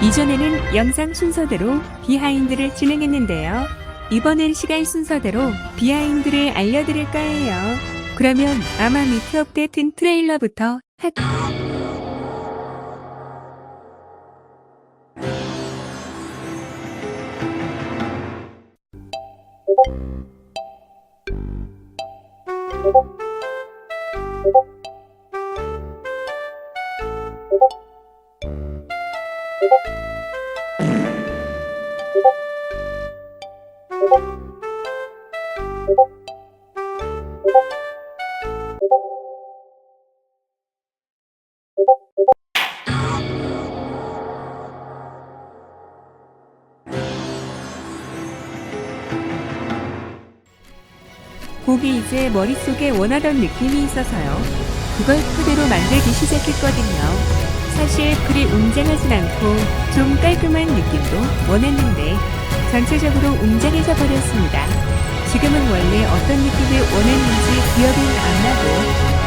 이전에는 영상 순서대로 비하인드를 진행했는데요. 이번엔 시간 순서대로 비하인드를 알려드릴까 해요. 그러면 아마 밑에 업데이트 트레일러부터 곡이 이제 머릿속에 원하던 느낌이 있어서요. 그걸 토대로 만들기 시작했거든요. 사실 그리 웅장하진 않고 좀 깔끔한 느낌도 원했는데 전체적으로 웅장해져 버렸습니다. 지금은 원래 어떤 느낌을 원했는지 기억은 안 나고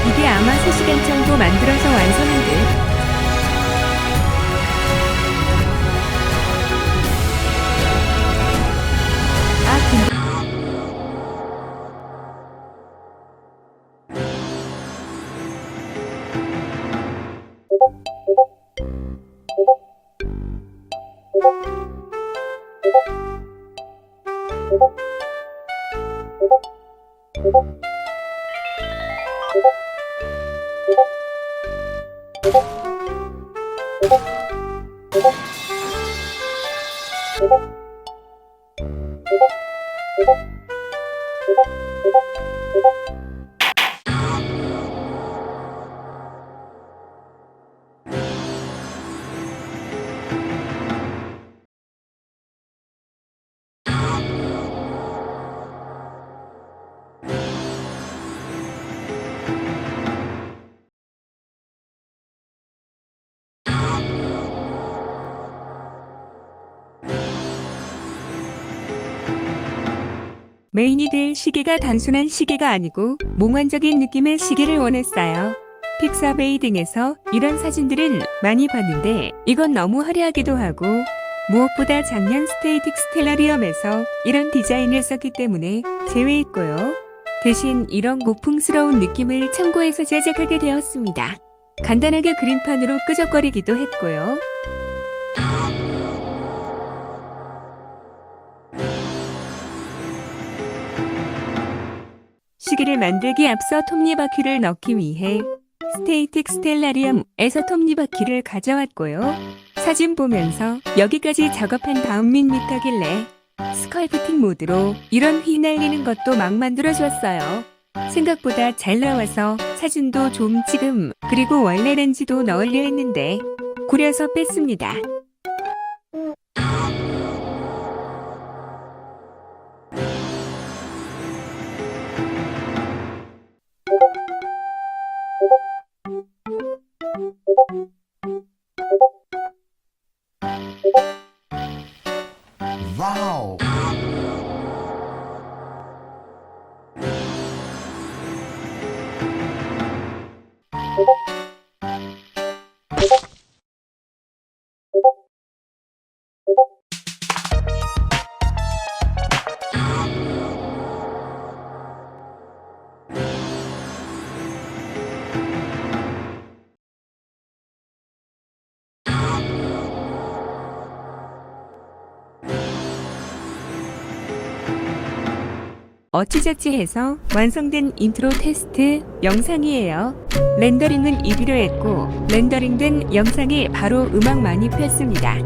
이게 아마 3시간 정도 만들어서 완성한 듯. 근데 메인이 될 시계가 단순한 시계가 아니고 몽환적인 느낌의 시계를 원했어요. 픽사베이 등에서 이런 사진들을 많이 봤는데 이건 너무 화려하기도 하고 무엇보다 작년 스테이틱 스텔라리움에서 이런 디자인을 썼기 때문에 제외했고요. 대신 이런 고풍스러운 느낌을 참고해서 제작하게 되었습니다. 간단하게 그림판으로 끄적거리기도 했고요. 시계를 만들기에 앞서 톱니바퀴를 넣기 위해 스테이틱 스텔라리움에서 톱니바퀴를 가져왔고요. 사진 보면서 여기까지 작업한 다음 밋밋하길래 스컬프팅 모드로 이런 휘날리는 것도 막 만들어줬어요. 생각보다 잘 나와서 사진도 좀 찍음, 그리고 원래 렌즈도 넣으려 했는데 구려서 뺐습니다. 와우. 어찌저찌 해서 완성된 인트로 테스트 영상이에요. 렌더링은 이비로 했고 렌더링된 영상에 바로 음악만이 폈습니다.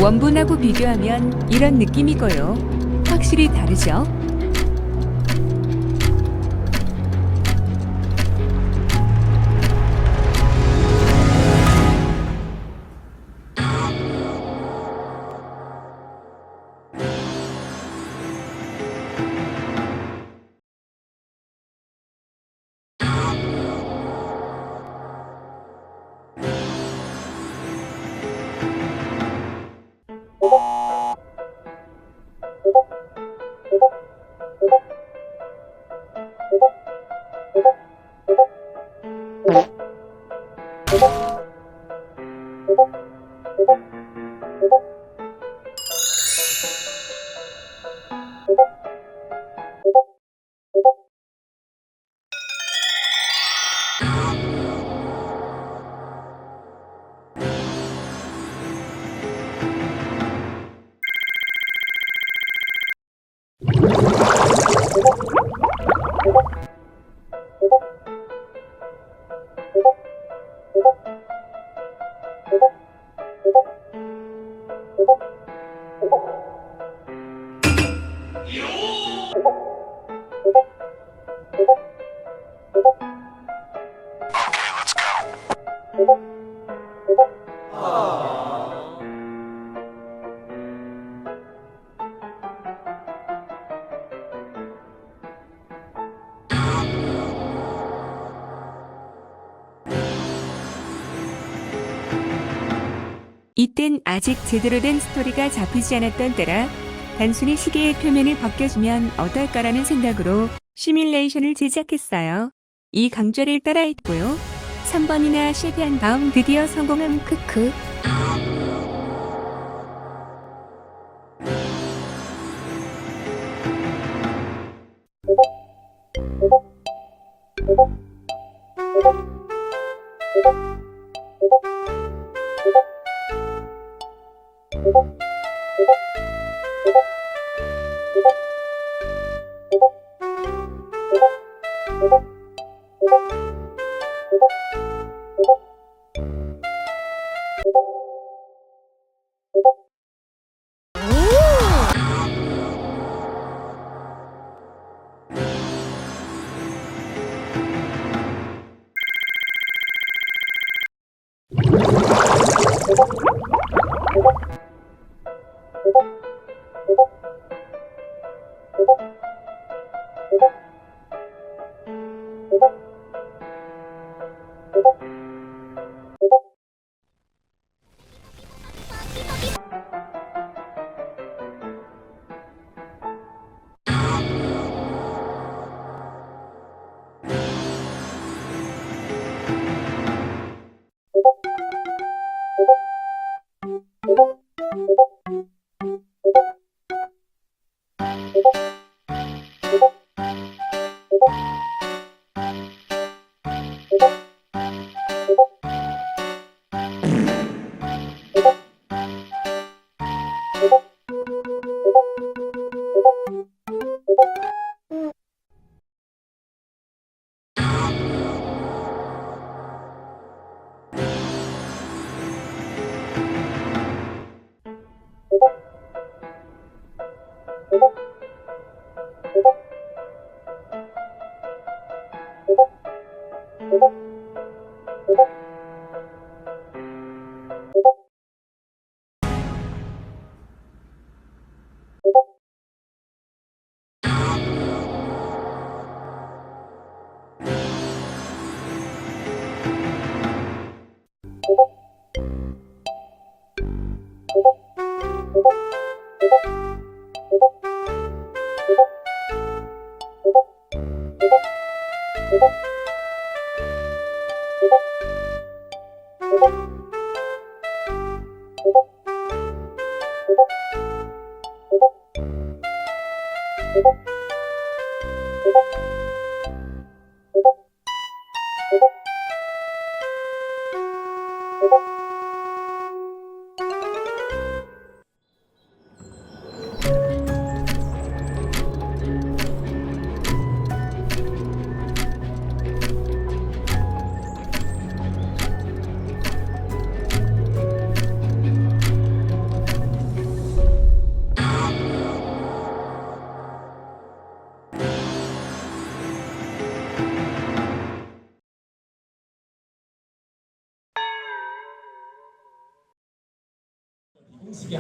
원본하고 비교하면 이런 느낌이고요. 확실히 다르죠? 이땐 아직 제대로 된 스토리가 잡히지 않았던 때라 단순히 시계의 표면을 벗겨주면 어떨까라는 생각으로 시뮬레이션을 제작했어요. 이 강좌를 따라했고요. 3번이나 실패한 다음 드디어 성공함 크크.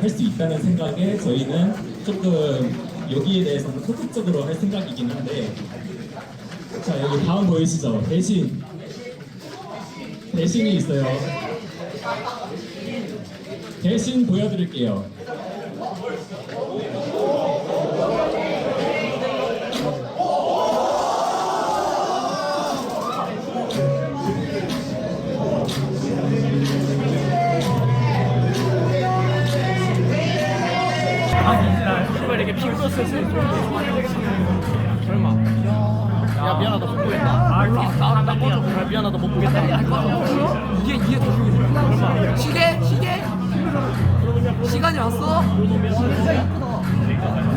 할 수 있다는 생각에 저희는 조금 여기에 대해서는 소극적으로 할 생각이긴 한데, 자, 여기 다음 보이시죠? 대신이 있어요. 대신 보여드릴게요. 이렇게 피부로 슬슬 설마 야 미안하다 못 보겠다 나 꺼져 미안하다 못 보겠다 이게 더 중요해 시계? 시간이 왔어?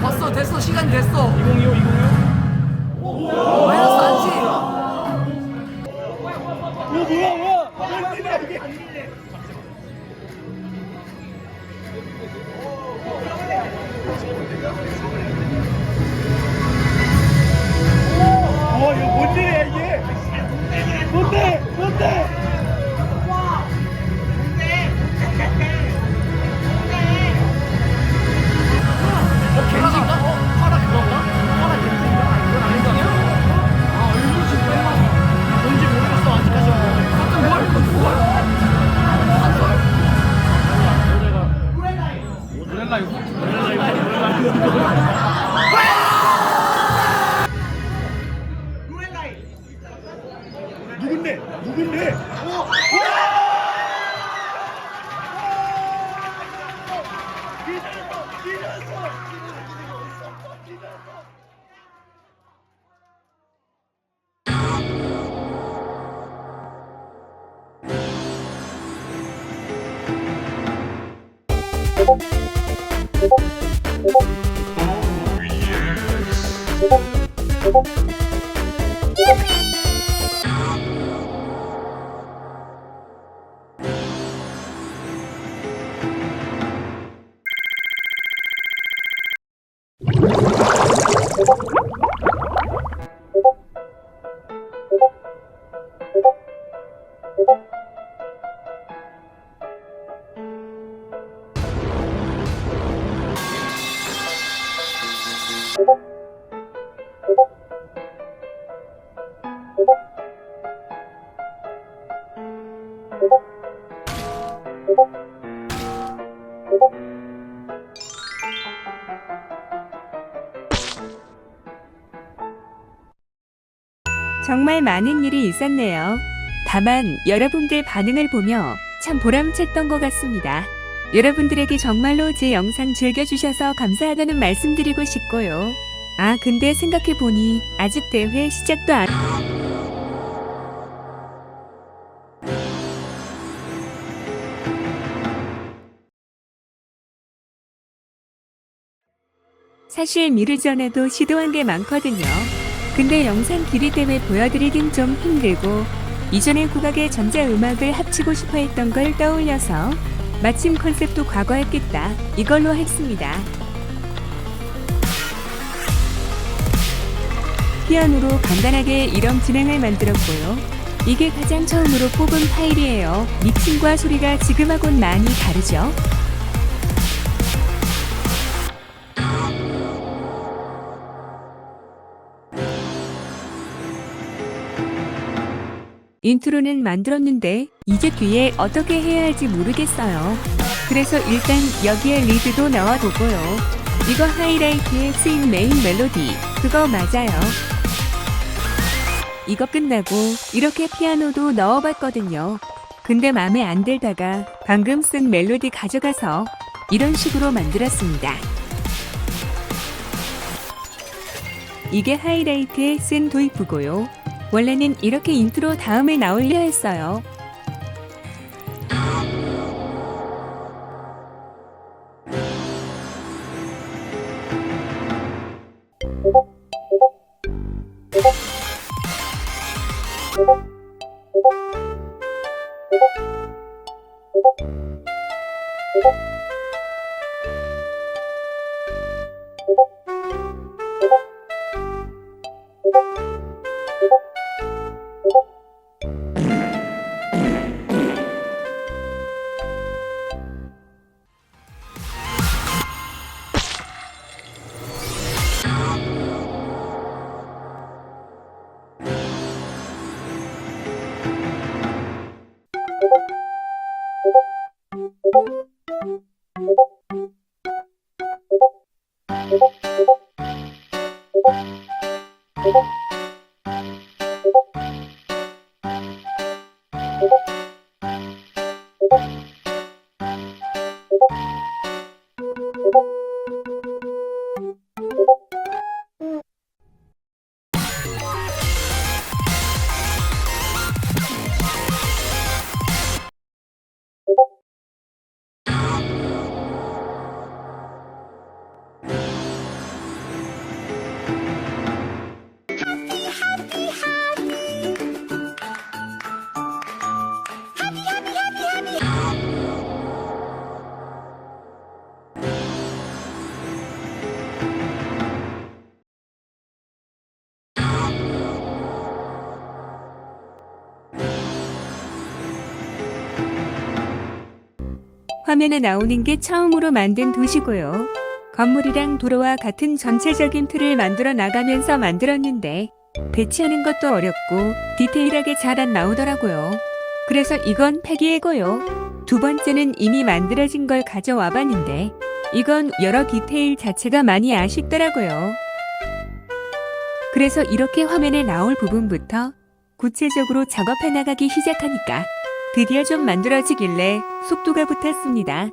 왔어 됐어 시간이 됐어 2025 마이너스 안지 이거 뭔 일이야 이게? 뭔데? 정말 많은 일이 있었네요. 다만 여러분들 반응을 보며 참 보람찼던 것 같습니다. 여러분들에게 정말로 제 영상 즐겨주셔서 감사하다는 말씀드리고 싶고요. 아, 근데 생각해보니 아직 대회 시작도 안... 사실 미르전에도 시도한 게 많거든요. 근데 영상 길이 때문에 보여드리긴 좀 힘들고 이전에 국악의 전자음악을 합치고 싶어 했던 걸 떠올려서 마침 컨셉도 과거였겠다 이걸로 했습니다. 피아노로 간단하게 이런 진행을 만들었고요. 이게 가장 처음으로 뽑은 파일이에요. 믹싱과 소리가 지금하고는 많이 다르죠? 인트로는 만들었는데 이제 뒤에 어떻게 해야 할지 모르겠어요. 그래서 일단 여기에 리드도 넣어두고요. 이거 하이라이트에 쓰인 메인 멜로디 그거 맞아요. 이거 끝나고 이렇게 피아노도 넣어봤거든요. 근데 마음에 안 들다가 방금 쓴 멜로디 가져가서 이런 식으로 만들었습니다. 이게 하이라이트에 쓴 도입부고요. 원래는 이렇게 인트로 다음에 나오려 했어요. 화면에 나오는 게 처음으로 만든 도시고요. 건물이랑 도로와 같은 전체적인 틀을 만들어 나가면서 만들었는데 배치하는 것도 어렵고 디테일하게 잘 안 나오더라고요. 그래서 이건 폐기해고요. 두 번째는 이미 만들어진 걸 가져와 봤는데 이건 여러 디테일 자체가 많이 아쉽더라고요. 그래서 이렇게 화면에 나올 부분부터 구체적으로 작업해 나가기 시작하니까 드디어 좀 만들어지길래 속도가 붙었습니다.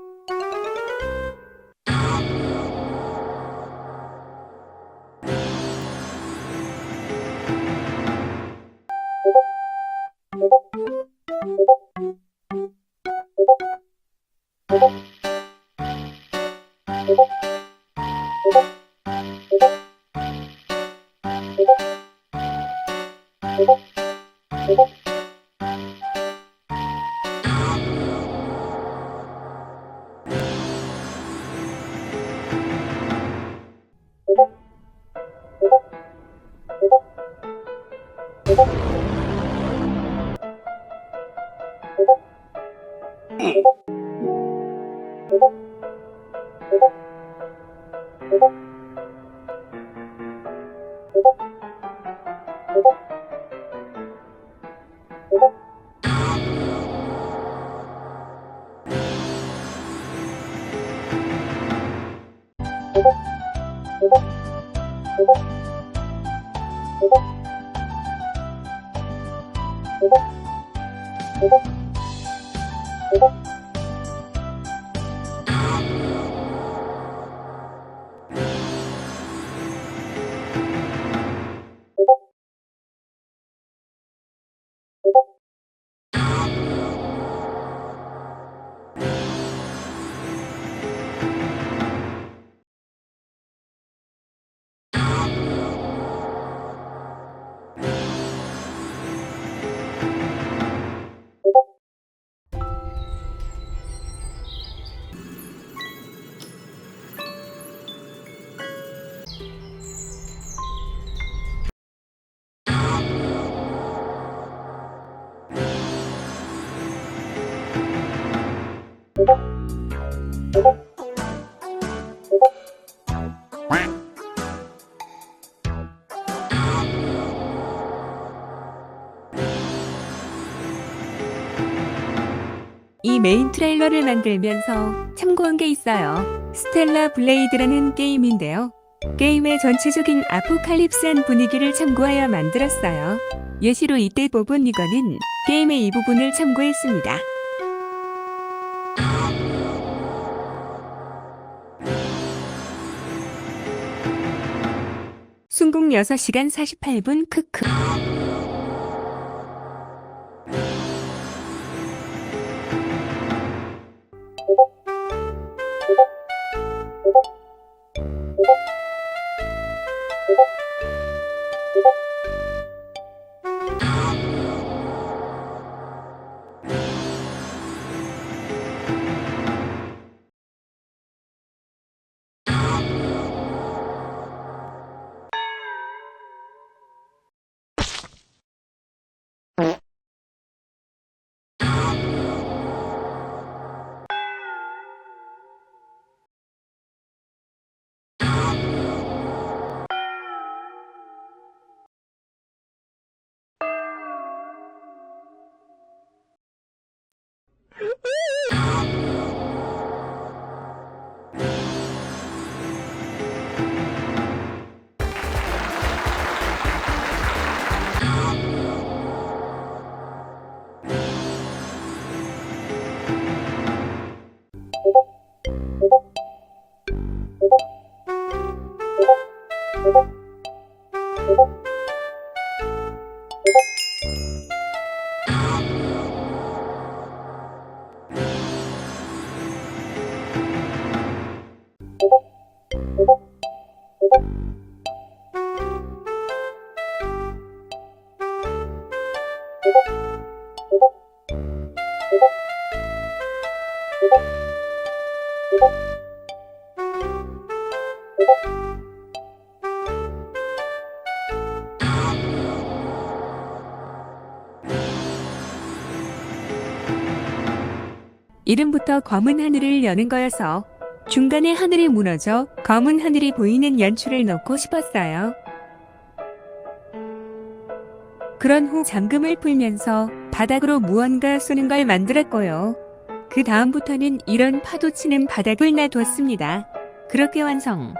이 메인 트레일러를 만들면서 참고한 게 있어요. 스텔라 블레이드라는 게임인데요. 게임의 전체적인 아포칼립스한 분위기를 참고하여 만들었어요. 예시로 이때 뽑은 리건은 게임의 이 부분을 참고했습니다. 순국 6시간 48분 크크. 이름부터 검은 하늘을 여는 거여서 중간에 하늘이 무너져 검은 하늘이 보이는 연출을 넣고 싶었어요. 그런 후 잠금을 풀면서 바닥으로 무언가 쏘는 걸 만들었고요. 그 다음부터는 이런 파도 치는 바닥을 놔두었습니다. 그렇게 완성.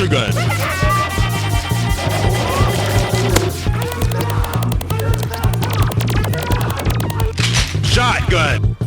gun. Shotgun.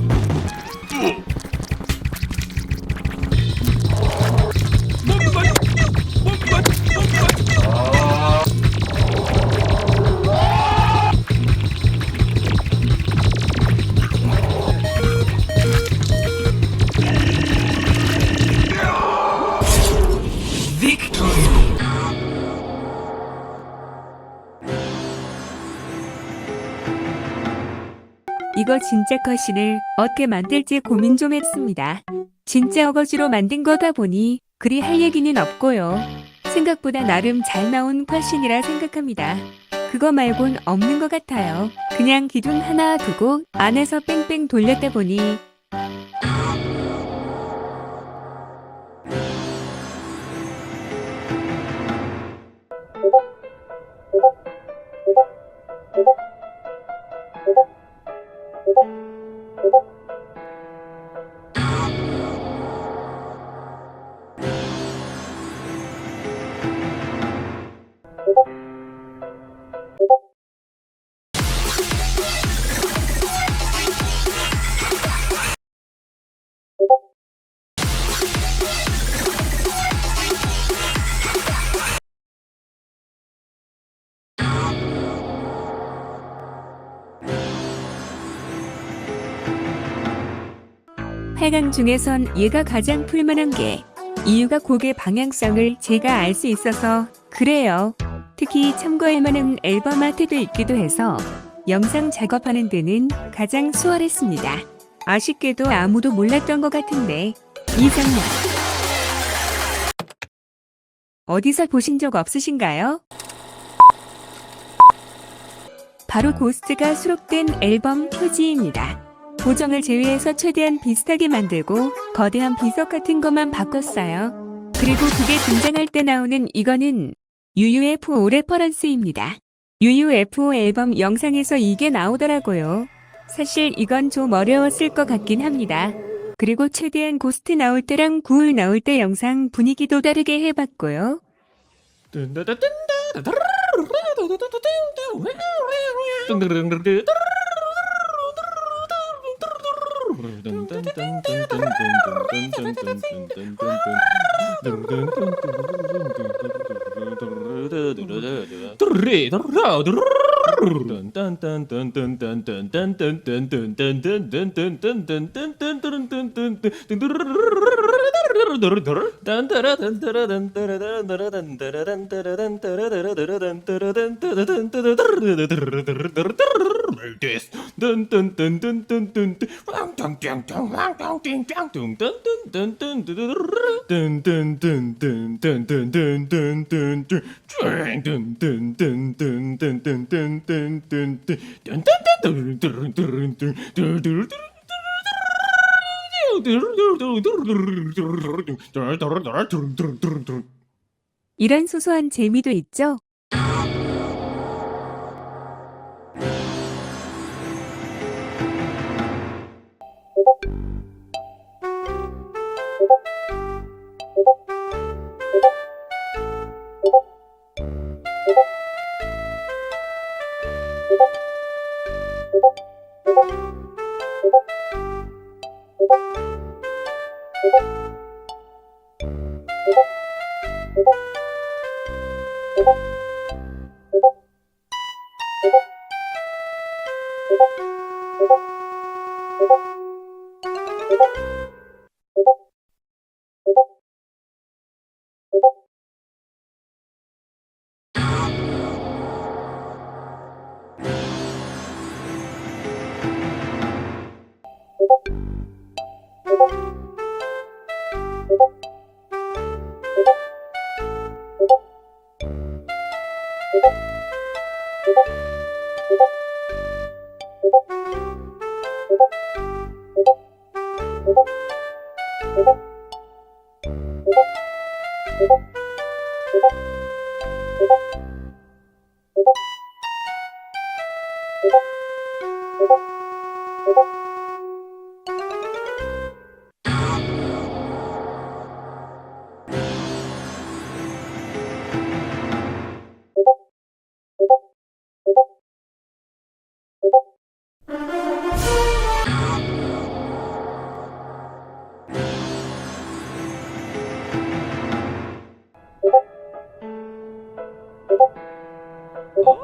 이거 진짜 컷신을 어떻게 만들지 고민 좀 했습니다. 진짜 어거지로 만든 거다 보니 그리 할 얘기는 없고요. 생각보다 나름 잘 나온 컷신이라 생각합니다. 그거 말곤 없는 것 같아요. 그냥 기둥 하나 두고 안에서 뺑뺑 돌렸다 보니 해강 중에선 얘가 가장 풀만한 게 이유가 곡의 방향성을 제가 알 수 있어서 그래요. 특히 참고할 만한 앨범 아트도 있기도 해서 영상 작업하는 데는 가장 수월했습니다. 아쉽게도 아무도 몰랐던 것 같은데 이 장면 어디서 보신 적 없으신가요? 바로 고스트가 수록된 앨범 표지입니다. 보정을 제외해서 최대한 비슷하게 만들고 거대한 비석 같은 것만 바꿨어요. 그리고 그게 등장할 때 나오는 이거는 UUFO 레퍼런스입니다. UUFO 앨범 영상에서 이게 나오더라고요. 사실 이건 좀 어려웠을 것 같긴 합니다. 그리고 최대한 고스트 나올 때랑 구울 나올 때 영상 분위기도 다르게 해봤고요. 이런 소소한 재미도 있죠?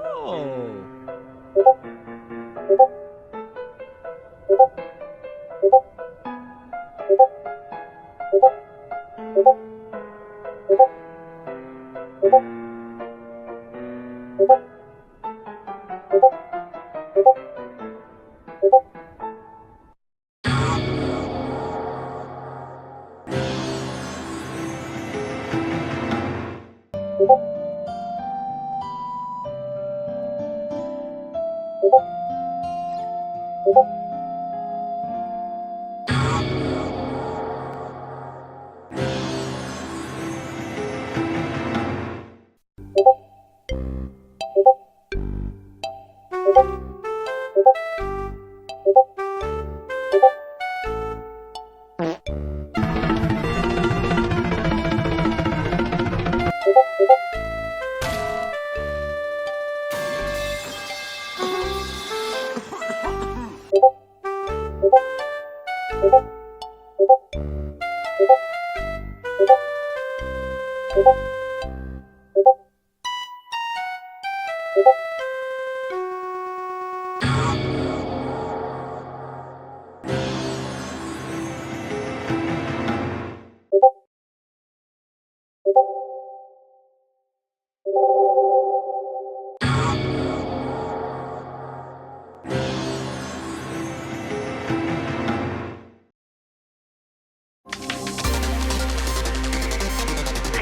I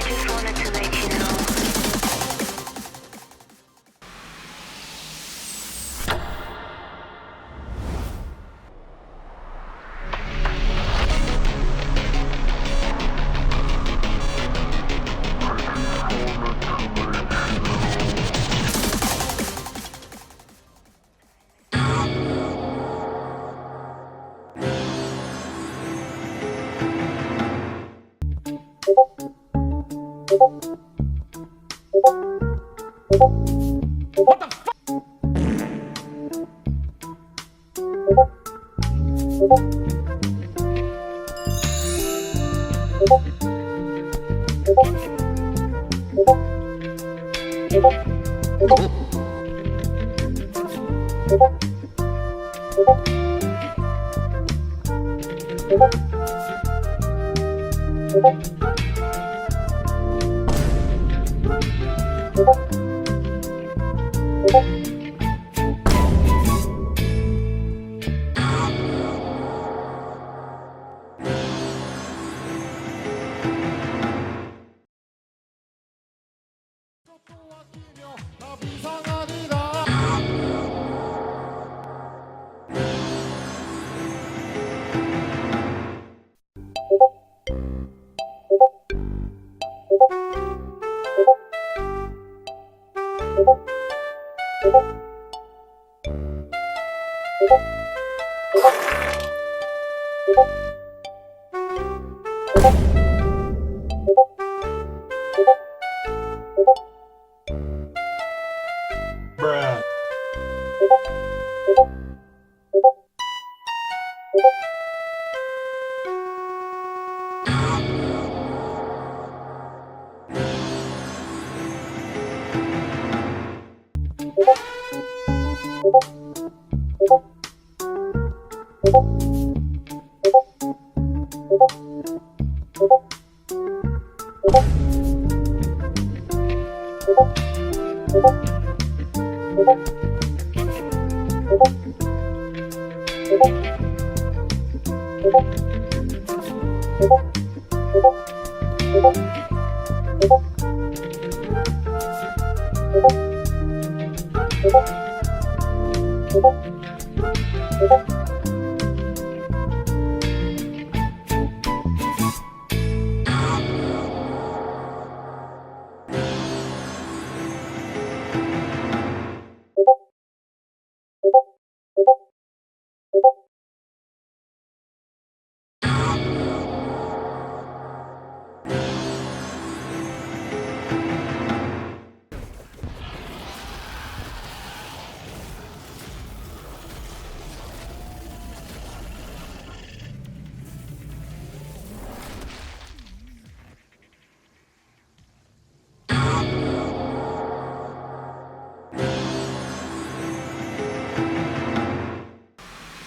just wanted to let you know.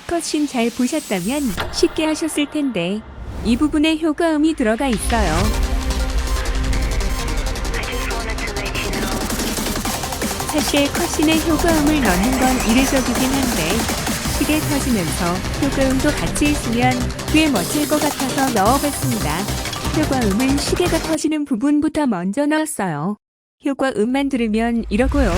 컷신 잘 보셨다면 쉽게 하셨을 텐데 이 부분에 효과음이 들어가 있어요. I just wanted to let you know. 사실 컷신에 효과음을 넣는 건 이례적이긴 한데 시계 터지면서 효과음도 같이 있으면 꽤 멋질 것 같아서 넣어봤습니다. 효과음은 시계가 터지는 부분부터 먼저 넣었어요. 효과음만 들으면 이러고요.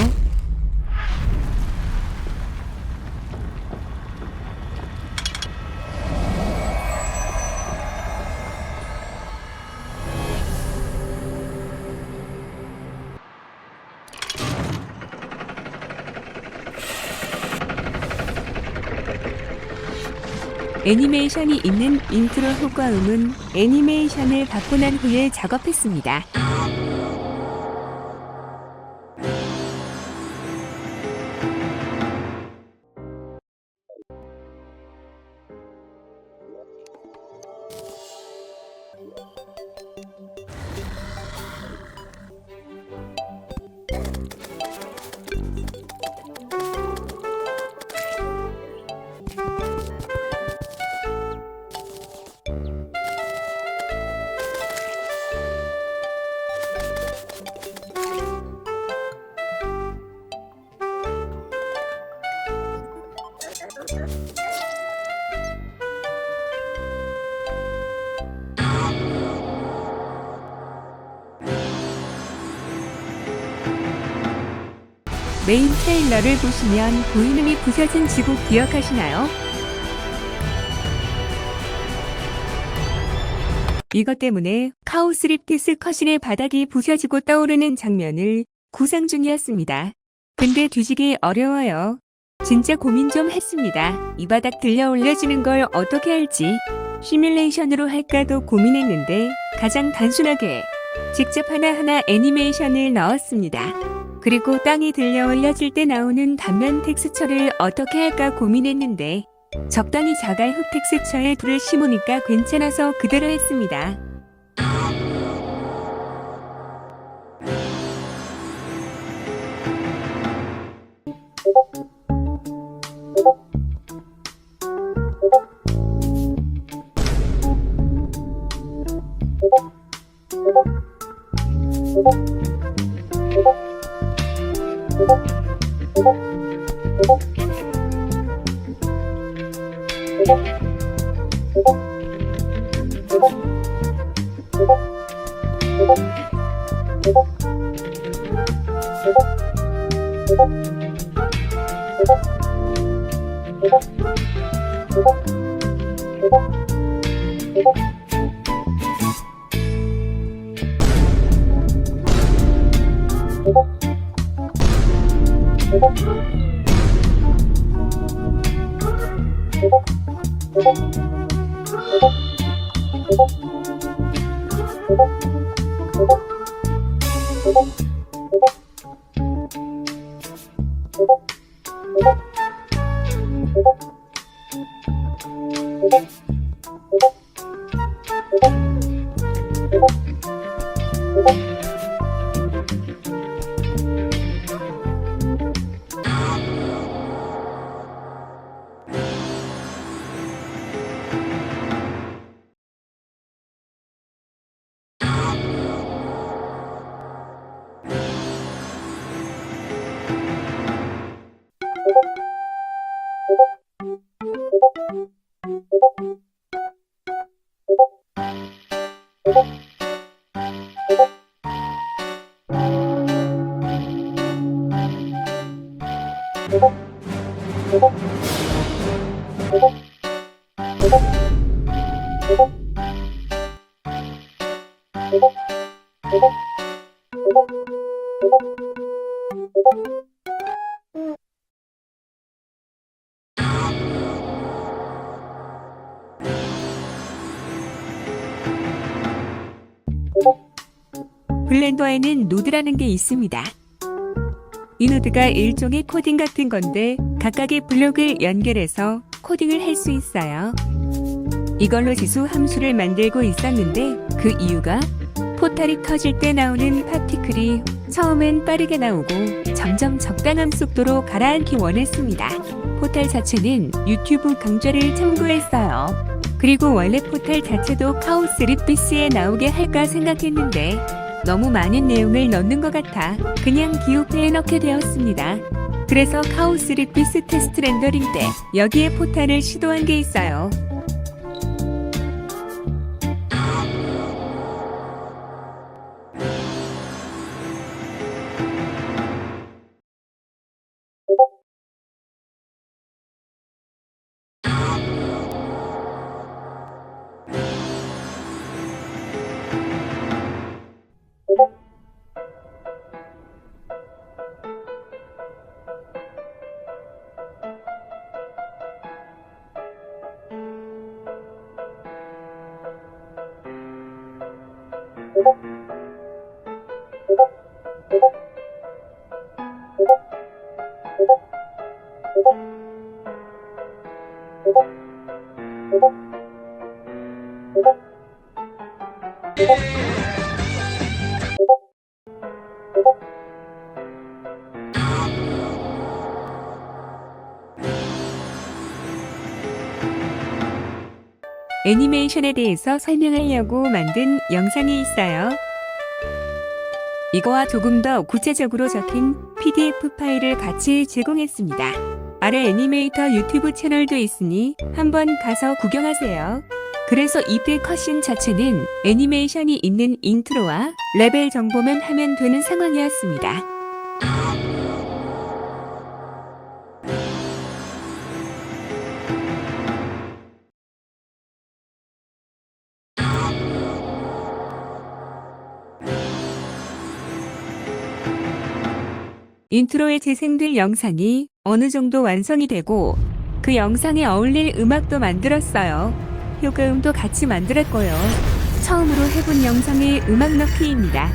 애니메이션이 있는 인트로 효과음은 애니메이션을 받고 난 후에 작업했습니다. 메인 트레일러를 보시면 보이는 이 부서진 지구 기억하시나요? 이것 때문에 카오스 리프티스 컷신의 바닥이 부서지고 떠오르는 장면을 구상 중이었습니다. 근데 뒤지기 어려워요. 진짜 고민 좀 했습니다. 이 바닥 들려 올려주는 걸 어떻게 할지 시뮬레이션으로 할까도 고민했는데 가장 단순하게 직접 하나하나 애니메이션을 넣었습니다. 그리고 땅이 들려 올려질 때 나오는 단면 텍스처를 어떻게 할까 고민했는데 적당히 자갈 흙 텍스처에 불을 심으니까 괜찮아서 그대로 했습니다. 블렌더에는 노드라는 게 있습니다. 이 노드가 일종의 코딩 같은 건데 각각의 블록을 연결해서 코딩을 할 수 있어요. 이걸로 지수 함수를 만들고 있었는데 그 이유가 포탈이 터질 때 나오는 파티클이 처음엔 빠르게 나오고 점점 적당한 속도로 가라앉기 원했습니다. 포탈 자체는 유튜브 강좌를 참고했어요. 그리고 원래 포탈 자체도 카오스 립비스에 나오게 할까 생각했는데 너무 많은 내용을 넣는 것 같아 그냥 기호표에 넣게 되었습니다. 그래서 카오스 립비스 테스트 렌더링 때 여기에 포탈을 시도한 게 있어요. 애니메이션에 대해서 설명하려고 만든 영상이 있어요. 이거와 조금 더 구체적으로 적힌 PDF 파일을 같이 제공했습니다. 아래 애니메이터 유튜브 채널도 있으니 한번 가서 구경하세요. 그래서 이때 컷신 자체는 애니메이션이 있는 인트로와 레벨 정보만 하면 되는 상황이었습니다. 인트로에 재생될 영상이 어느 정도 완성이 되고 그 영상에 어울릴 음악도 만들었어요. 효과음도 같이 만들었고요. 처음으로 해본 영상의 음악 넣기입니다.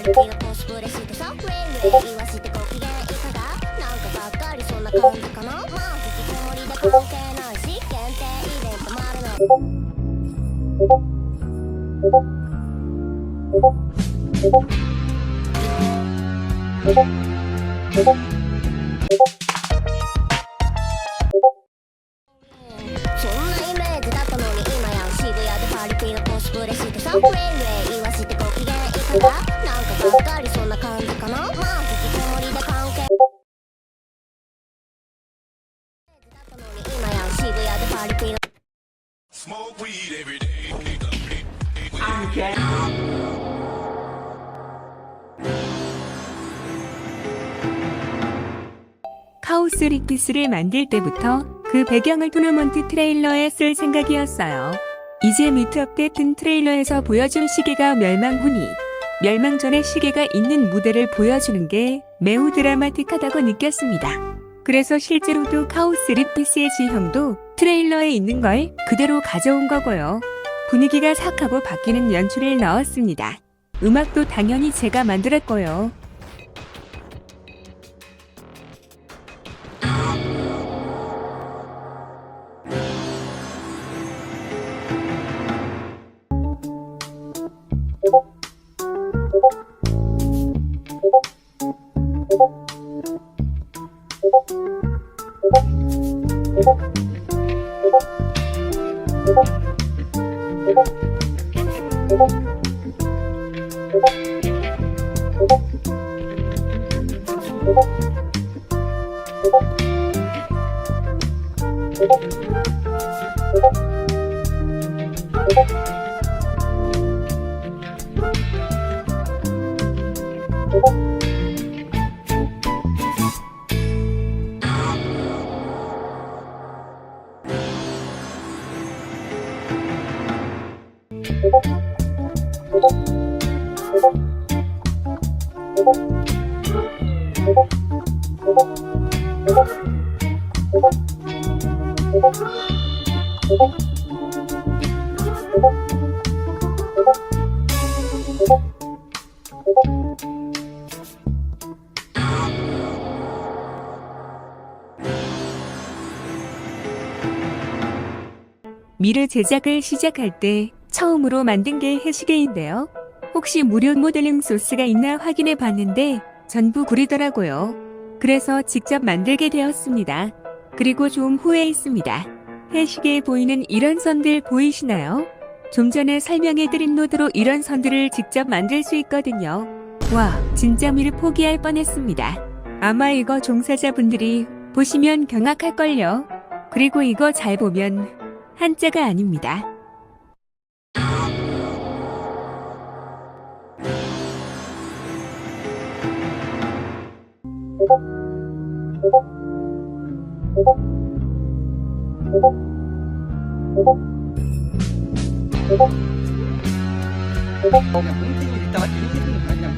パリピがコスプレしてさウェイウェイ言わせてご機嫌いかがなんかばっかりそんな感じかなまあ引きこもりで関係ないし限定イベントもあるのそんなイメージだったのに今や渋谷でパリピがコスプレしてさウェイウェイ言わせてご機嫌いかがなんかばっかりそんな感じかなまあ引きこもりで関係だったのに今や渋谷でパリピが카오스 리피스를 만들 때부터 그 배경을 토너먼트 트레일러에 쓸 생각이었어요. 이제 미트업 때 튼 트레일러에서 보여준 시계가 멸망 후니 멸망 전에 시계가 있는 무대를 보여주는 게 매우 드라마틱하다고 느꼈습니다. 그래서 실제로도 카오스 리피스의 지형도 트레일러에 있는 걸 그대로 가져온 거고요. 분위기가 싹 하고 바뀌는 연출을 넣었습니다. 음악도 당연히 제가 만들었고요. 미르 제작을 시작할 때 처음으로 만든 게 해시계인데요. 혹시 무료 모델링 소스가 있나 확인해 봤는데 전부 구리더라고요. 그래서 직접 만들게 되었습니다. 그리고 좀 후회했습니다. 해시계에 보이는 이런 선들 보이시나요? 좀 전에 설명해드린 노드로 이런 선들을 직접 만들 수 있거든요. 와, 진짜 미르 포기할 뻔했습니다. 아마 이거 종사자분들이 보시면 경악할걸요. 그리고 이거 잘 보면 한자가 아닙니다. 그냥 뭉탱이 있다가 재밌는 거 그냥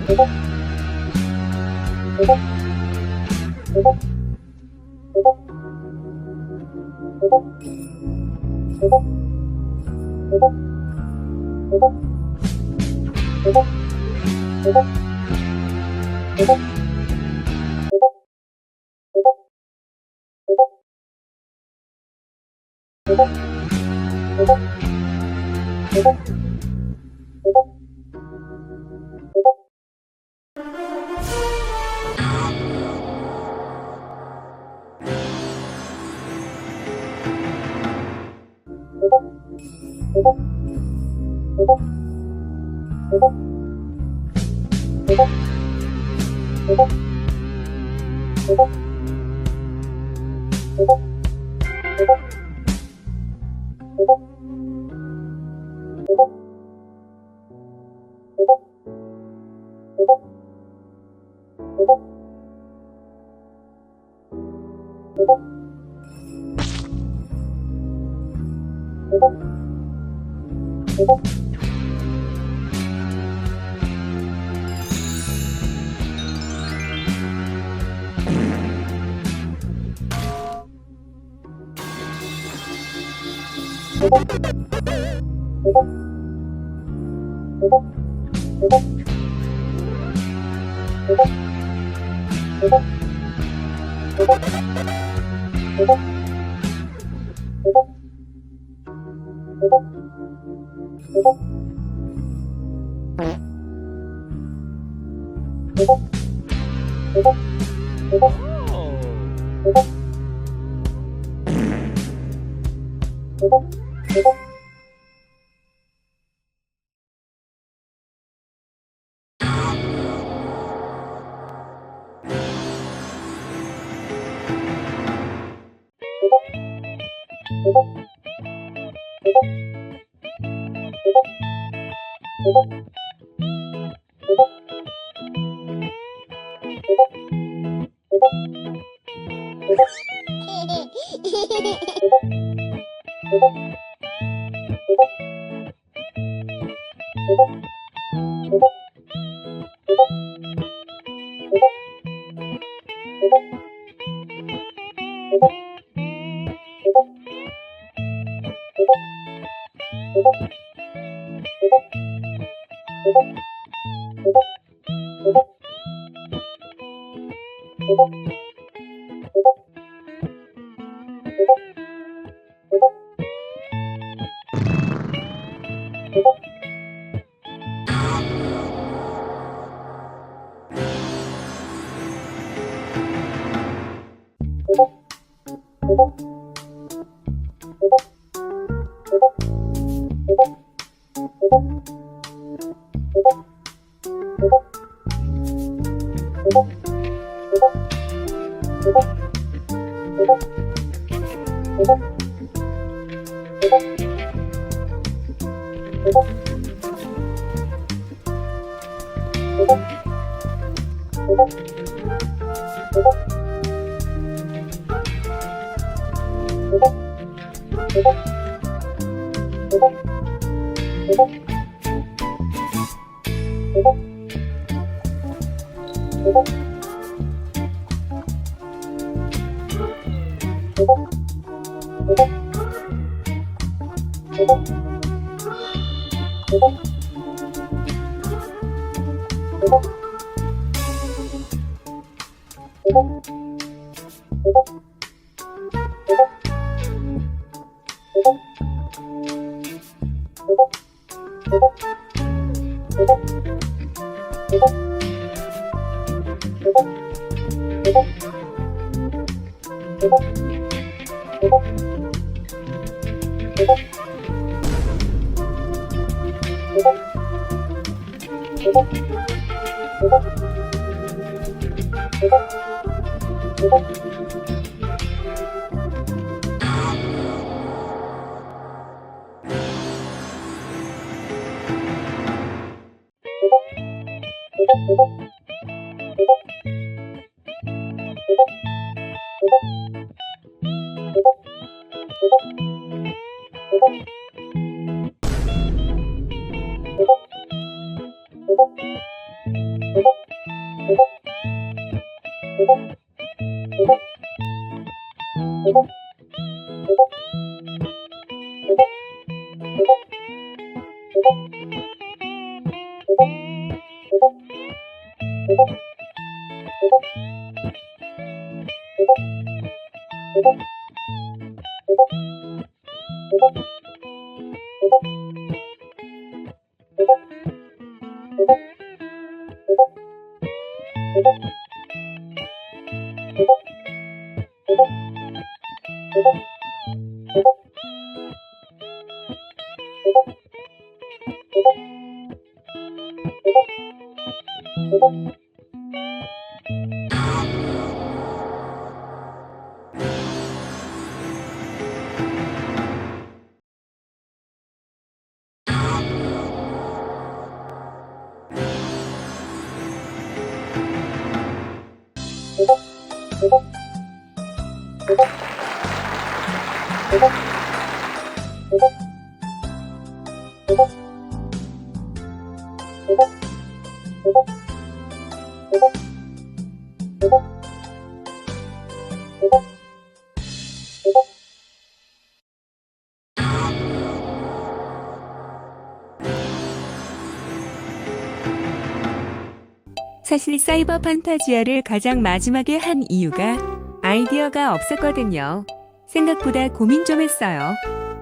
사실 사이버 판타지아를 가장 마지막에 한 이유가 아이디어가 없었거든요. 생각보다 고민 좀 했어요.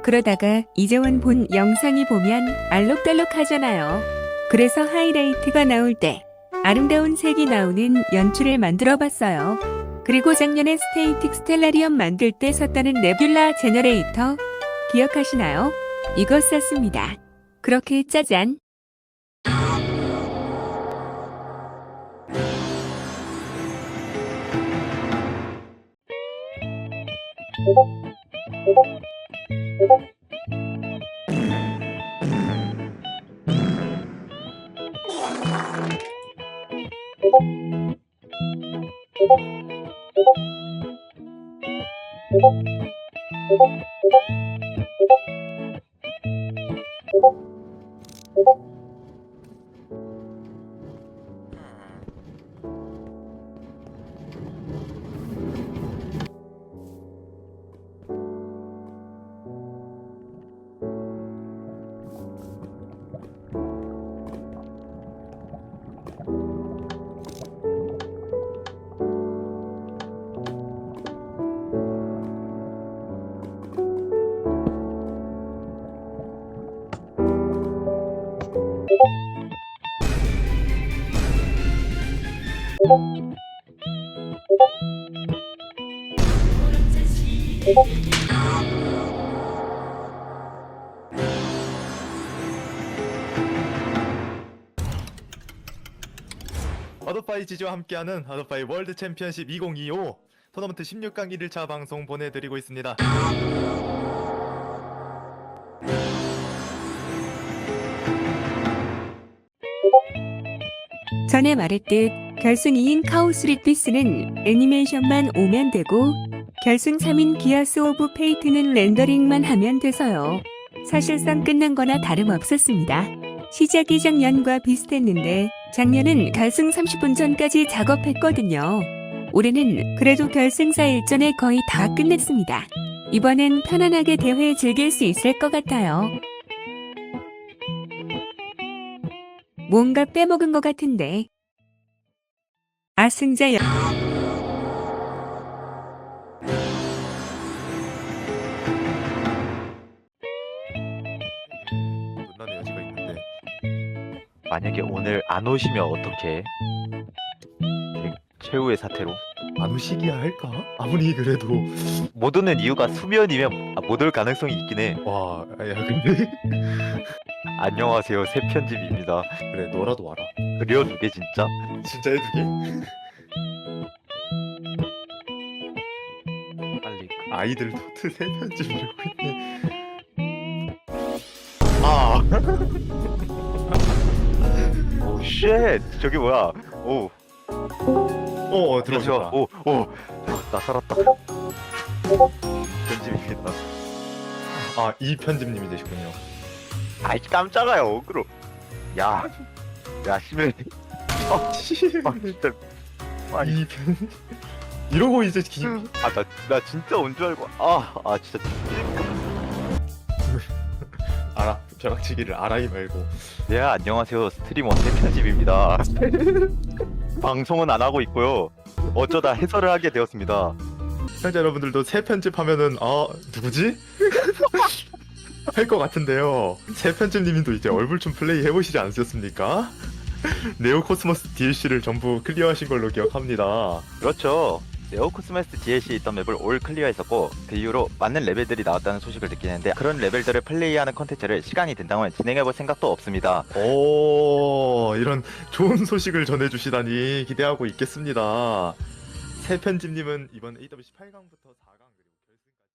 그러다가 이재원 본 영상이 보면 알록달록하잖아요. 그래서 하이라이트가 나올 때 아름다운 색이 나오는 연출을 만들어봤어요. 그리고 작년에 스테이틱 스텔라리엄 만들 때 썼다는 네뷸라 제너레이터 기억하시나요? 이거 썼습니다. 그렇게 짜잔! 하드파이 지지와 함께하는 하드파이 월드 챔피언십 2025 토너먼트 16강 1일차 방송 보내드리고 있습니다. 전에 말했듯 결승 2인 카오스 리피스는 애니메이션만 오면 되고 결승 3인 기아스 오브 페이트는 렌더링만 하면 돼서요. 사실상 끝난 거나 다름없었습니다. 시작이 작년과 비슷했는데 작년은 결승 30분 전까지 작업했거든요. 올해는 그래도 결승 4일 전에 거의 다 끝냈습니다. 이번엔 편안하게 대회 즐길 수 있을 것 같아요. 뭔가 빼먹은 것 같은데. 아승자 논란의 여지가 있는데 만약에 오늘 안 오시면 어떡해? 최후의 사태로 안 오시기야 할까? 아무리 그래도 못 오는 이유가 수면이면 못 올 가능성이 있긴 해. 와, 야 근데 안녕하세요, 새 편집입니다. 그래 너라도 와라. 리어 두 개 진짜? 진짜 해두게? 빨리. 아이들 노트 새 편집 이러고 있네. 아, 오 쉣! 저기 뭐야? 오 들어오셨다. 나 살았다. 편집입니다. 아, 이 편집님이 되시군요. 아이 깜짝아요, 어그로. 야 심해. 진짜. 이 편 이러고 이제 나 진짜 온 줄 알고. 진짜. 알아, 벼락치기를 알아이 말고. 네, 안녕하세요, 스트리머 새 편집입니다. 방송은 안 하고 있고요. 어쩌다 해설을 하게 되었습니다. 시청자 여러분들도 새 편집하면은 누구지? 할 것 같은데요. 새 편집님도 이제 얼굴춤 플레이 해보시지 않으셨습니까? 네오 코스모스 DLC를 전부 클리어하신 걸로 기억합니다. 그렇죠. 네오코스모스 DLC에 있던 맵을 올 클리어했었고 그 이후로 많은 레벨들이 나왔다는 소식을 듣긴 했는데 그런 레벨들을 플레이하는 컨텐츠를 시간이 된다면 진행해볼 생각도 없습니다. 오, 이런 좋은 소식을 전해주시다니 기대하고 있겠습니다. 새 편집님은 이번 AWC 8강부터 4강 그리고 결승까지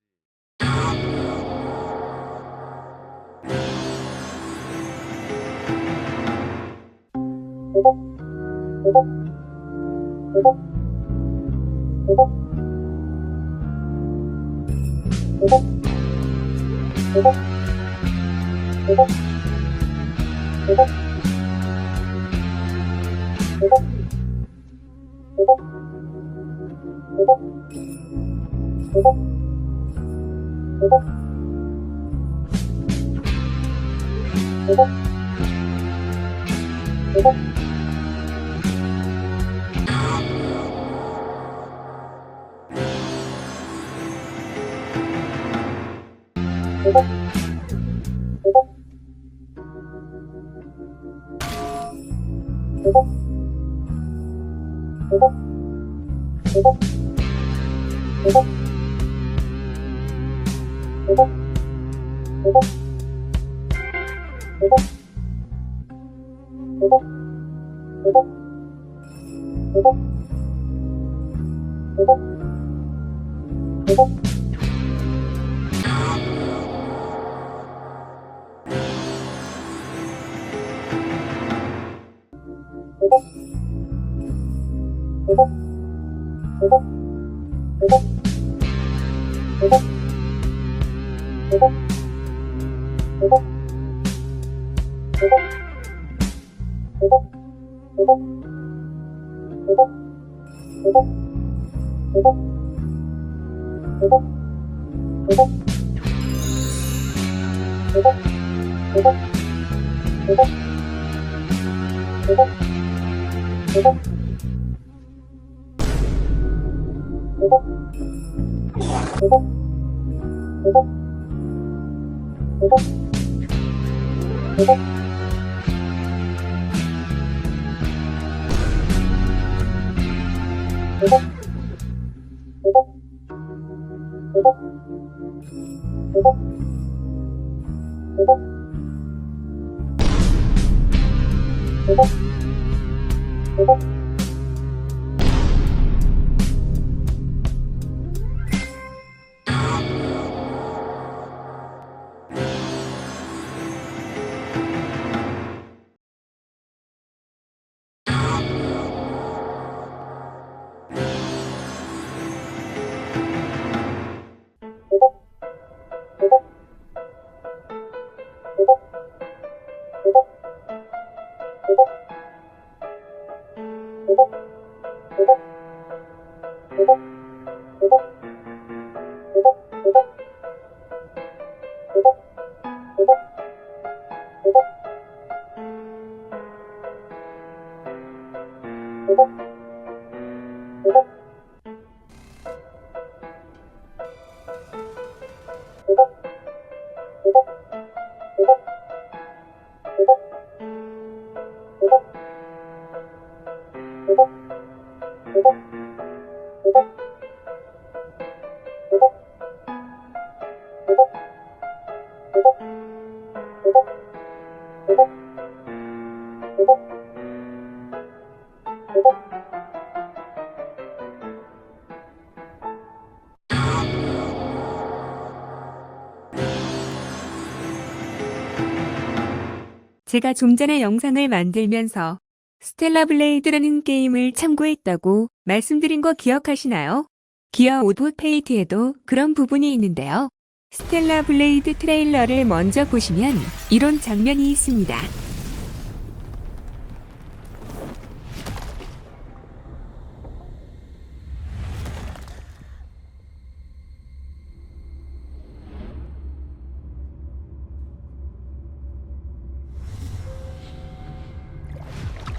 제가 좀 전에 영상을 만들면서 스텔라 블레이드라는 게임을 참고했다고 말씀드린 거 기억하시나요? 기어 오브 페이트에도 그런 부분이 있는데요. 스텔라 블레이드 트레일러를 먼저 보시면 이런 장면이 있습니다.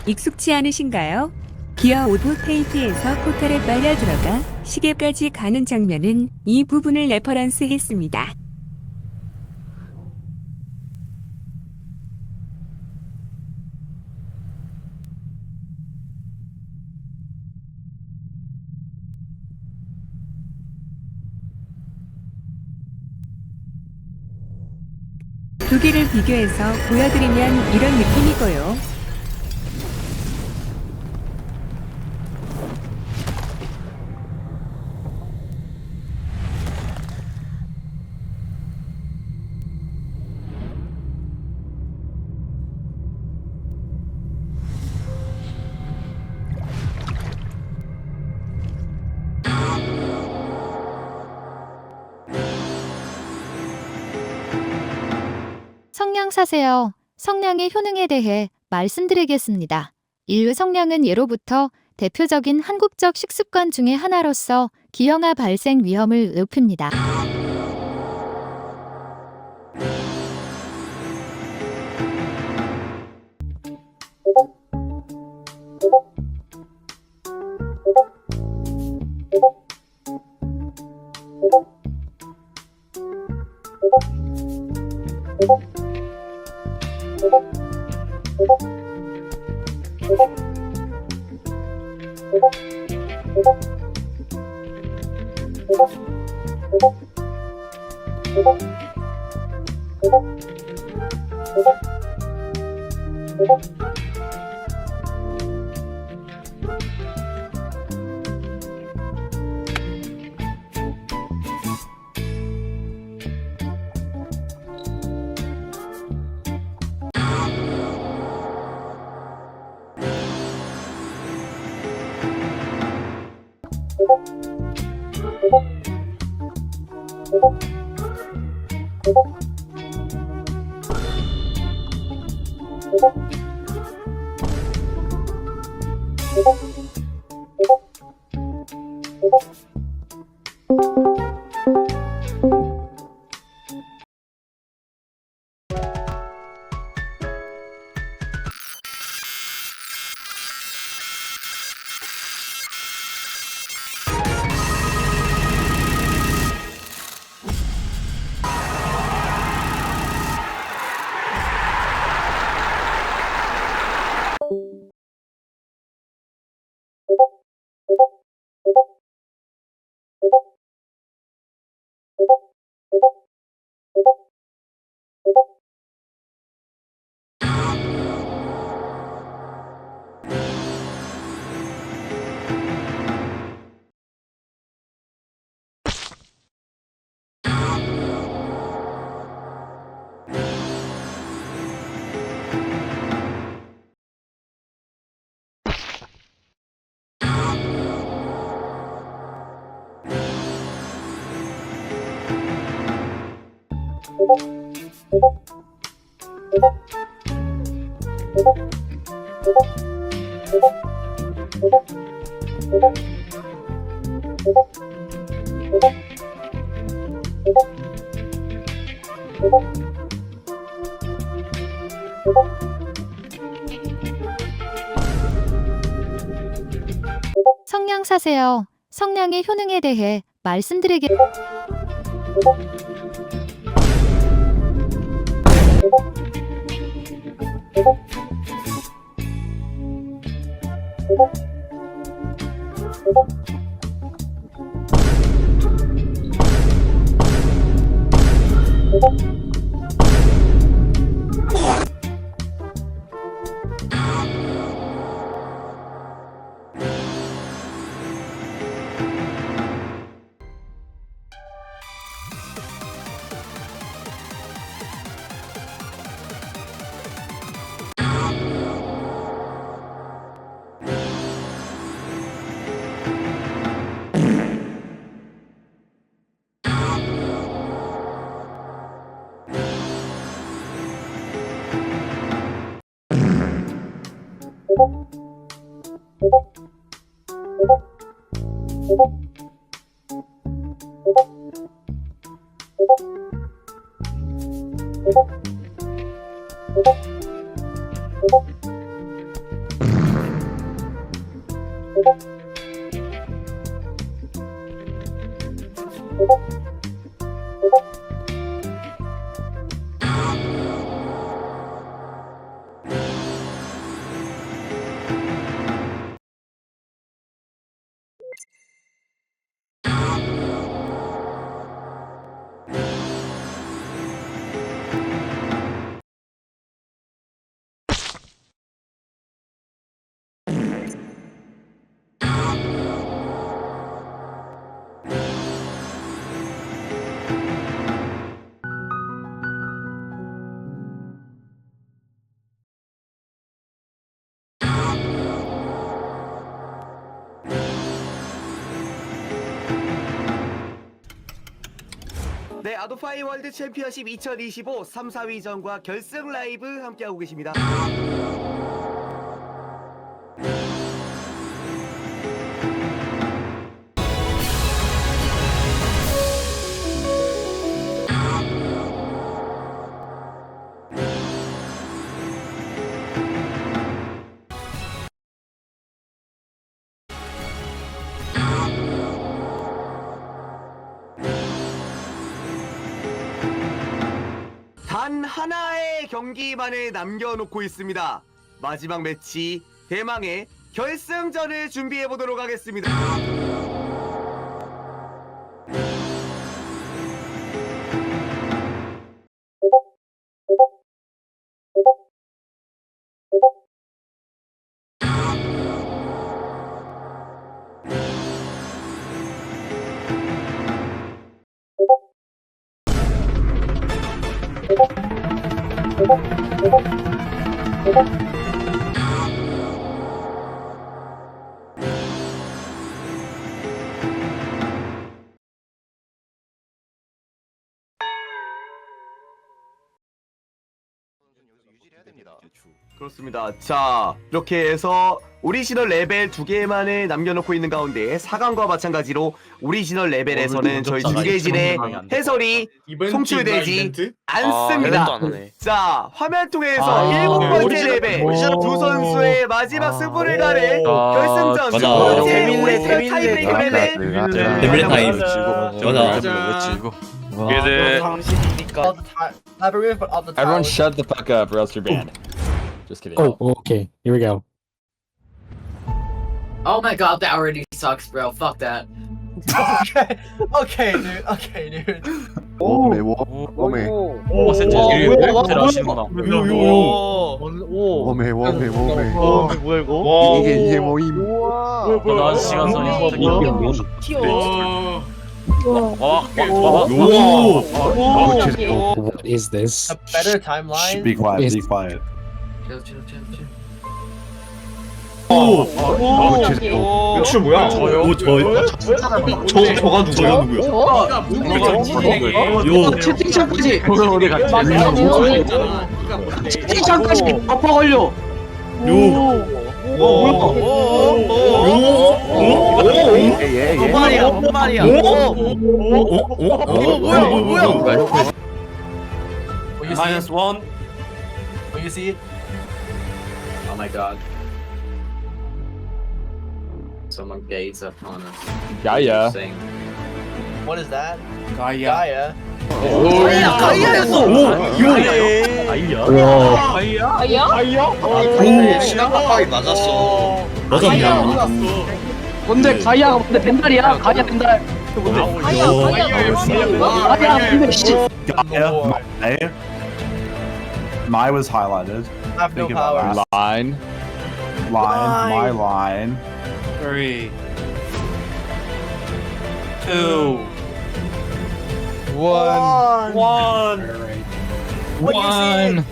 익숙치 않으신가요? 기어 오브 페이트에서 포탈에 빨려 들어가 시계까지 가는 장면은 이 부분을 레퍼런스 했습니다. 두 개를 비교해서 보여드리면 이런 느낌이고요. 성냥 사세요. 성냥의 효능에 대해 말씀드리겠습니다. 인류 성냥은 예로부터 대표적인 한국적 식습관 중의 하나로서 기형아 발생 위험을 높입니다. 성냥 사세요. 성냥의 효능에 대해 말씀드리겠습니다. 네, 아도파이 월드 챔피언십 2025 3, 4위전과 결승 라이브 함께하고 계십니다. 단 하나의 경기만을 남겨놓고 있습니다. 마지막 매치 대망의 결승전을 준비해 보도록 하겠습니다. 그렇습니다. 자, 이렇게 해서 오리지널 레벨 2개만을 남겨놓고 있는 가운데 4강과 마찬가지로 오리지널 레벨에서는 저희 중계진의 해설이 송출되지 않습니다. 자, 화면 통해서 7번째 레벨 두 선수의 마지막 승부를 가는 결승전 두 번째 오리지널 타이브레이크 레벨 데빌 타임. Everyone shut the fuck up or else you're banned. Just kidding. Oh, okay. Here we go. Oh my god, that already sucks, bro. Fuck that. Okay, dude. 오메. 오, 세트. 들어가시는구나. 오메. 뭐야 이거? 이게 뭐임? 나 시간선이 어떻게 What is this? A better timeline. Be quiet. Chill. 출 뭐야? 저요? 저가 누구야? 채팅창까지. 어디 갔지? 채팅창까지 버퍼 걸려. 뭔 말이야? 뭐야? -1. Will you see it? Oh my god. Someone gates upon us. Gaia. What is that? Gaia. 가이아였어. 시간각하게 맞았어. 뭔데 가이아가 뭔데 벤달이야? 가이아 벤달. 가이아 근데 씨. My was highlighted. I have no power. Line. My line. 3, 2, 1.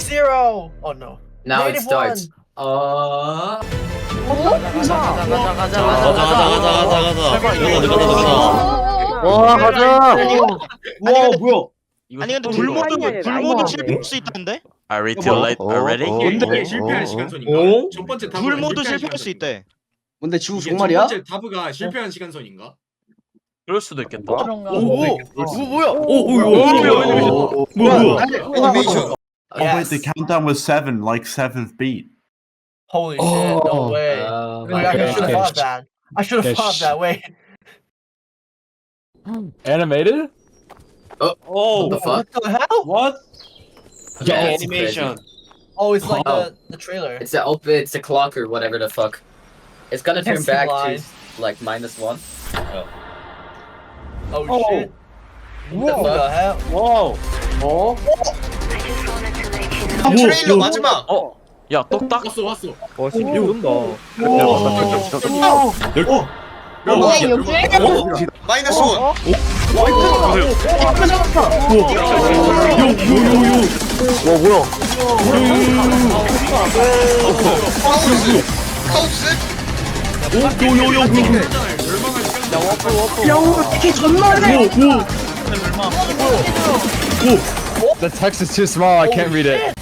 0. Oh no. Now it starts. 아니 근데 불모도 실패할 수 있다는데? Are we too late already? 뭔데 실패할 시간선인가? 첫 번째 답은 불모도 실패할 수 있대. 뭔데 지구 첫 번째 답가 실패한 시간선인가? 그럴 수도 있겠다. 뭐야? 애니메이션. But the countdown was 7, like 7th beat. Holy shit! No way. I should have thought that. I should have thought that. Wait. Animated? Oh, What the fuck? what the hell? What? Yeah, animation. Oh, it's like the trailer. It's the clock or whatever the fuck. It's gonna turn That's back line. to like -1. Oh shit! What the hell? Whoa! I just wanted to let you know. 트레일러 마지막. 야 똑딱 왔어. 와, 신기하다. -1. The text is too small, I can't read it.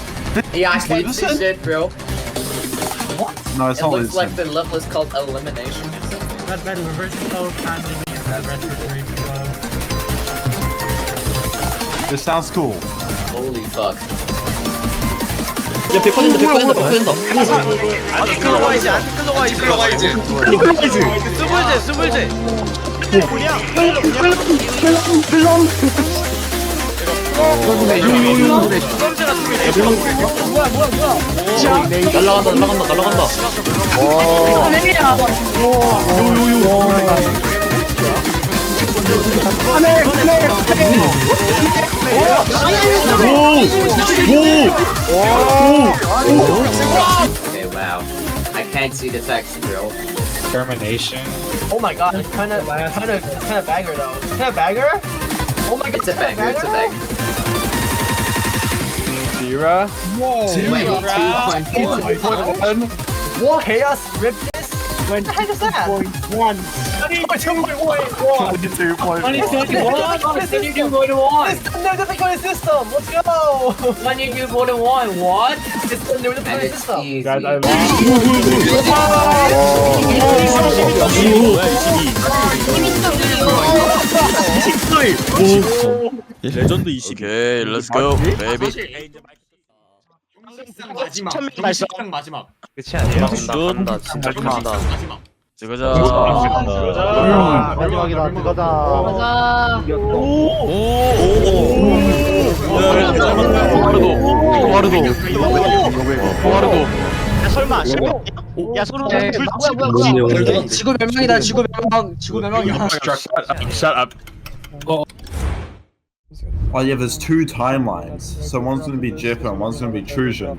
Yeah, I see this shit, bro. No, it's It not looks listening. like the level is called elimination. This sounds cool. Holy fuck. 야, 100%. 끌러가야지. 스물제. 날라간다. Okay, wow. I can't see the text, bro. Termination. Oh my god, it's kind of bagger though. Kind of bagger? Oh my god, It's a banger, it's a banger. Zira. Wait, 2.1. What? Chaos ripped this? What the heck is that? 2.1. 22.1. It's the new difficulty system. Let's go. 22.1. What? It's the new And difficulty it's system. easy. 레전드 20. 오케이, 렛츠 고, 베이비. 마지막. 끝이 아니에요. 간다, 진짜 간다. 들어가자. 마지막이다. 들어가자. 설마 안 실패? 야, 소름 지구 멸망이다. 지구 멸망이다. Shut up. Oh yeah, there's two timelines. So one's gonna be Jip and one's gonna be Trujan.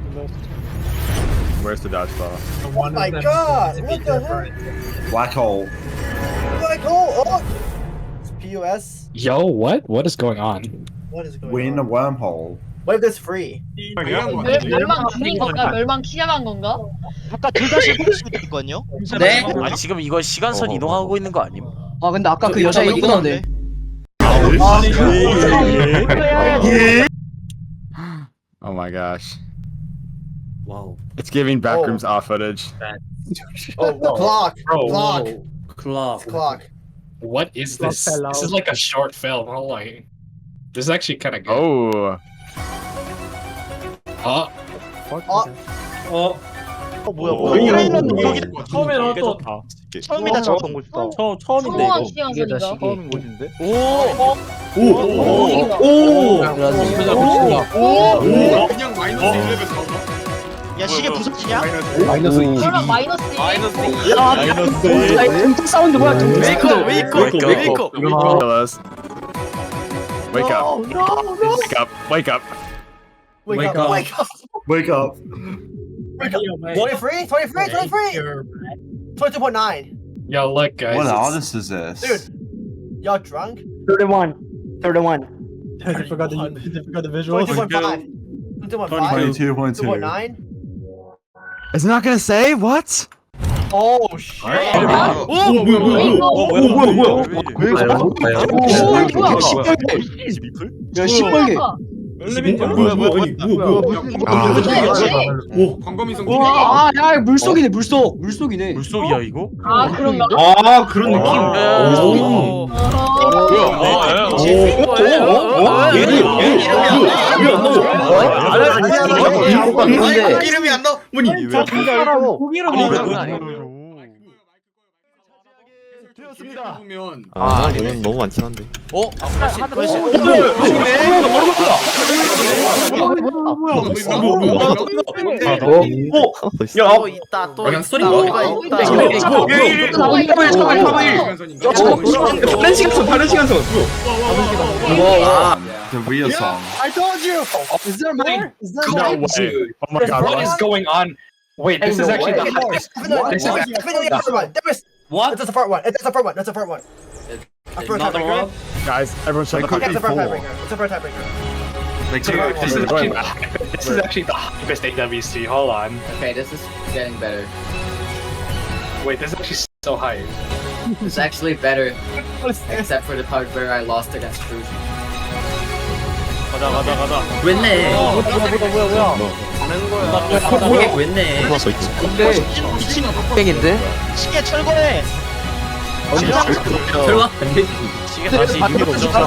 Where's the dodge bar? Oh my god! What the heck? Black hole. Black hole! Oh! It's POS? Yo, what? What is going on? What is going We're in a on? wormhole. What if it's free? 멸망 중인 건가? 멸망 시작한 건가? 아까 둘 다 실패할 수도 있거든요? 네? 아니 지금 이거 시간선 이동하고 있는 거 아님? 아 근데 아까 그 여자 이쁘던데. Oh my gosh. Wow. It's giving backrooms off footage. Clock! Clock! Clock. Clock! What is this? This is like a short film. Hold on. This is actually kind of good. Oh. 처음에 나왔던 처음이다 저 동굴 처음인데 이거 시간선인가? 처음인 곳인데 그냥 마이너스 1레벨 나오나? 야 시계 부서지냐? 마이너스 2. 멸망 마이너스 2. 동작 사운드 뭐야 웨이크업 Fellas. Wake up. Wake up. Wake up. Wake up! Wake up. 23? 22.9! Yo, look, guys. What it's- artist is this? Dude, y'all drunk? 31. They forgot the visuals. 22.5. 22.5. 22.2. 2.9. It's not gonna say what? Oh shit! 야 시뻘게. 광범위성 아야 물속이네 물속이네. 물속이야 이거? 아 그런가? 아, 그런 느낌. 이름이 안 나와. 뭐니? 보면 아, 이건 너무 많긴 한데. 그냥 스토리가 다른 시간선. The real song. I told you! Is there more? Is there No more? way. Oh my god, what is going on? Wait, this is actually the highest. This is What? That's a part one. That's a part one. That's a part one. A first tiebreaker. Guys, everyone shut the fuck That's a up. first tiebreaker. It's a first tiebreaker. This is actually the highest AWC. Hold on. Okay, this is getting better. Wait, this is actually so high. It's actually better, except for the part where I lost against Cruise. 가자. 윈네. 뭐야? 윈네. 뺑인데? 시계 철거해. 결과 시계 다시 유로 줬잖아.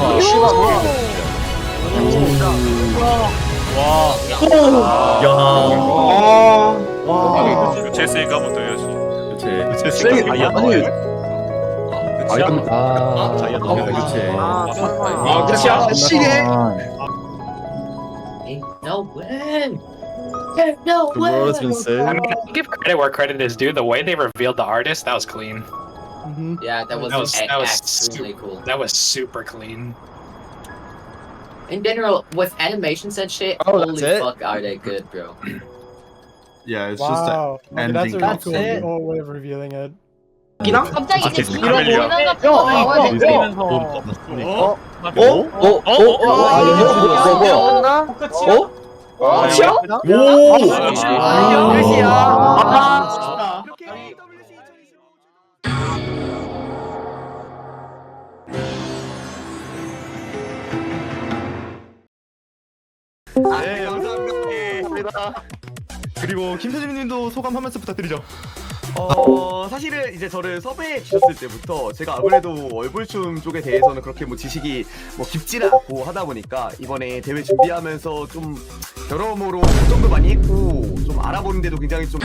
와. 제스니까 한번 더 해야지. 제스니까 아니야? 교체. 시계. no way. There's no The world has been I saved. mean, I'll give credit where credit is due. The way they revealed the artist, that was clean. Yeah, that was extremely cool. That was super clean. In general, with animations and shit, Oh, holy that's it? fuck, are they good, bro? Yeah, it's Wow. just Okay, an that's a ending. really That's cool it. cool way of revealing it. 갑자기 이제 아, 뒤로 진짜. 보이다가 네, 감사합니다. 그리고 김태진님도 소감 한 말씀 부탁드리죠. 사실은 이제 저를 섭외해 주셨을 때부터 제가 아무래도 얼굴춤 쪽에 대해서는 그렇게 뭐 지식이 뭐 깊지는 않고 하다 보니까 이번에 대회 준비하면서 좀 여러모로 걱정도 많이 했고 좀 알아보는데도 굉장히 좀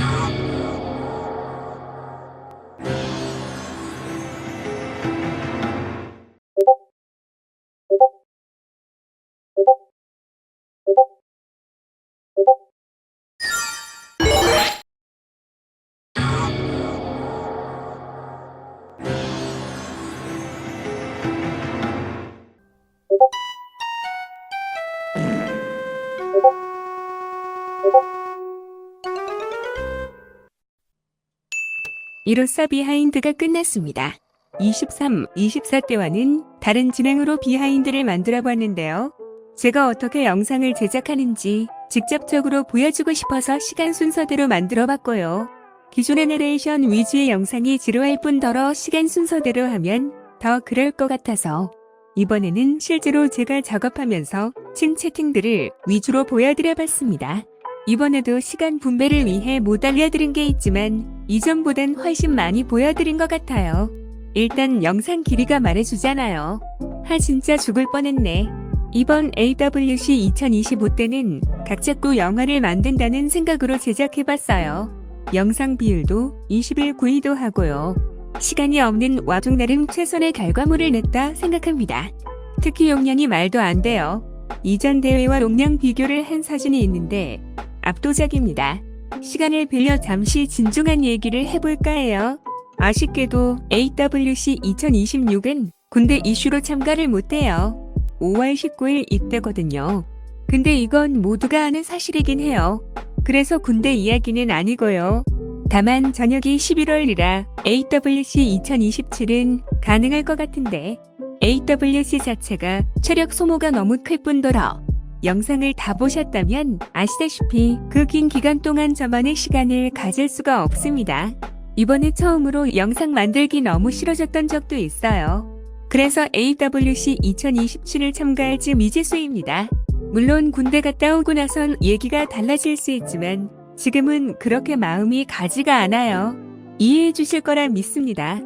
이로써 비하인드가 끝났습니다. 23, 24때와는 다른 진행으로 비하인드를 만들어 봤는데요. 제가 어떻게 영상을 제작하는지 직접적으로 보여주고 싶어서 시간 순서대로 만들어 봤고요. 기존의 내레이션 위주의 영상이 지루할 뿐더러 시간 순서대로 하면 더 그럴 것 같아서 이번에는 실제로 제가 작업하면서 친 채팅들을 위주로 보여드려 봤습니다. 이번에도 시간 분배를 위해 못 알려드린 게 있지만 이전보단 훨씬 많이 보여드린 것 같아요. 일단 영상 길이가 말해주잖아요. 진짜 죽을 뻔했네. 이번 AWC 2025 때는 각 잡고 영화를 만든다는 생각으로 제작해봤어요. 영상 비율도 21:9도 하고요. 시간이 없는 와중 나름 최선의 결과물을 냈다 생각합니다. 특히 용량이 말도 안 돼요. 이전 대회와 용량 비교를 한 사진이 있는데 압도적입니다. 시간을 빌려 잠시 진중한 얘기를 해볼까 해요. 아쉽게도 AWC 2026은 군대 이슈로 참가를 못해요. 5월 19일 이때거든요. 근데 이건 모두가 아는 사실이긴 해요. 그래서 군대 이야기는 아니고요. 다만 저녁이 11월이라 AWC 2027은 가능할 것 같은데 AWC 자체가 체력 소모가 너무 클 뿐더러 영상을 다 보셨다면 아시다시피 그 긴 기간 동안 저만의 시간을 가질 수가 없습니다. 이번에 처음으로 영상 만들기 너무 싫어졌던 적도 있어요. 그래서 AWC 2027을 참가할지 미지수입니다. 물론 군대 갔다 오고 나선 얘기가 달라질 수 있지만 지금은 그렇게 마음이 가지가 않아요. 이해해 주실 거라 믿습니다.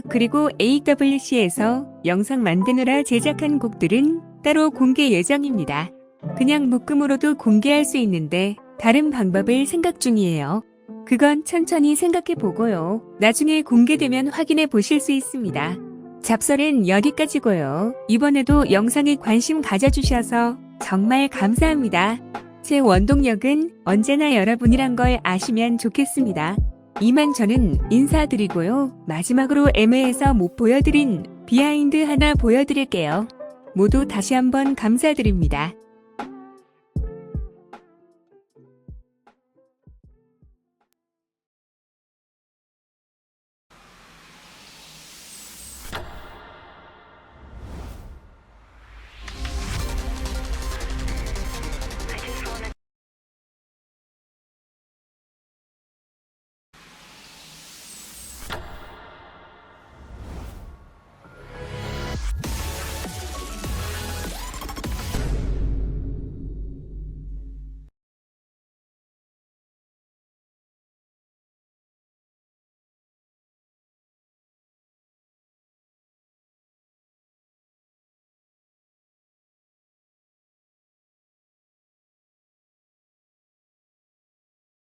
그리고 AWC에서 영상 만드느라 제작한 곡들은 따로 공개 예정입니다. 그냥 묶음으로도 공개할 수 있는데 다른 방법을 생각 중이에요. 그건 천천히 생각해 보고요. 나중에 공개되면 확인해 보실 수 있습니다. 잡설은 여기까지고요. 이번에도 영상에 관심 가져주셔서 정말 감사합니다. 제 원동력은 언제나 여러분이란 걸 아시면 좋겠습니다. 이만 저는 인사드리고요. 마지막으로 애매해서 못 보여드린 비하인드 하나 보여드릴게요. 모두 다시 한번 감사드립니다.